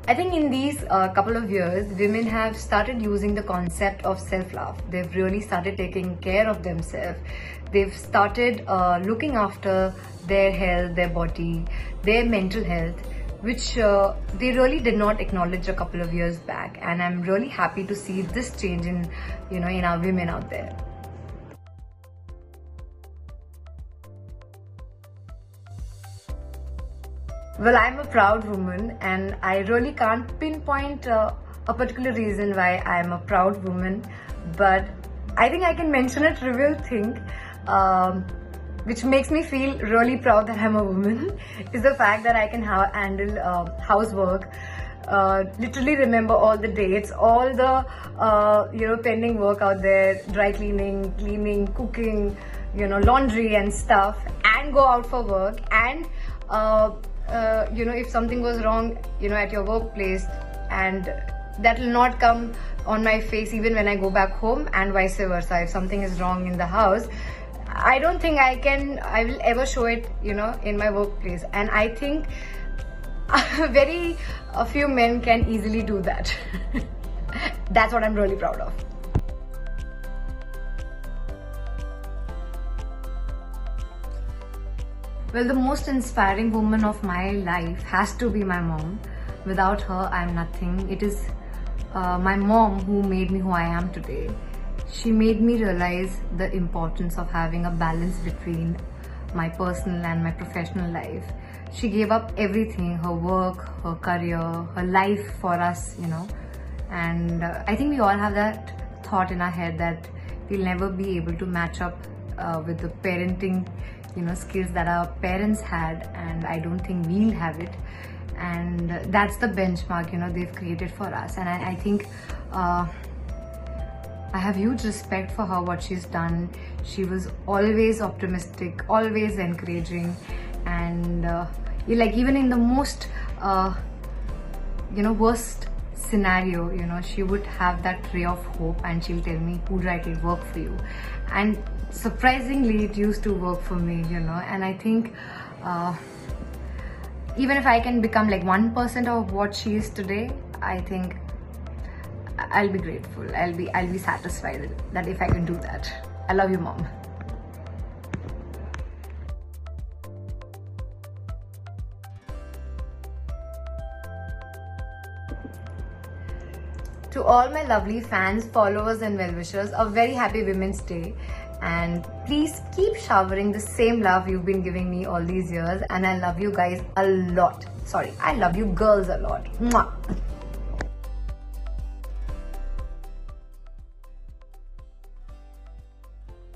I think in these couple of years, women have started using the concept of self-love. They've really started taking care of themselves. They've started looking after their health, their body, their mental health, which they really did not acknowledge a couple of years back. And I'm really happy to see this change in, in our women out there. Well, I'm a proud woman, and I really can't pinpoint a particular reason why I'm a proud woman, but I think I can mention a trivial thing which makes me feel really proud that I'm a woman is the fact that I can handle housework, literally remember all the dates, all the pending work out there, dry cleaning, cooking, laundry and stuff, and go out for work, and if something goes wrong, at your workplace, and that will not come on my face even when I go back home, and vice versa. If something is wrong in the house, I don't think I will ever show it, in my workplace. And I think a few men can easily do that. That's what I'm really proud of. Well, the most inspiring woman of my life has to be my mom. Without her, I'm nothing. It is my mom who made me who I am today. She made me realize the importance of having a balance between my personal and my professional life. She gave up everything, her work, her career, her life for us, And I think we all have that thought in our head that we'll never be able to match up with the parenting skills that our parents had, and I don't think we'll have it. And that's the benchmark they've created for us. And I think I have huge respect for her, what she's done. She was always optimistic, always encouraging, and even in the most worst scenario, she would have that ray of hope, and she'll tell me, Pooja, it will work for you. And surprisingly, it used to work for me, and I think even if I can become like 1% of what she is today, I think I'll be grateful. I'll be satisfied that if I can do that. I love you, Mom. To all my lovely fans, followers and well-wishers, a very happy Women's Day. And please keep showering the same love you've been giving me all these years. And I love you guys a lot. Sorry, I love you girls a lot. Mwah.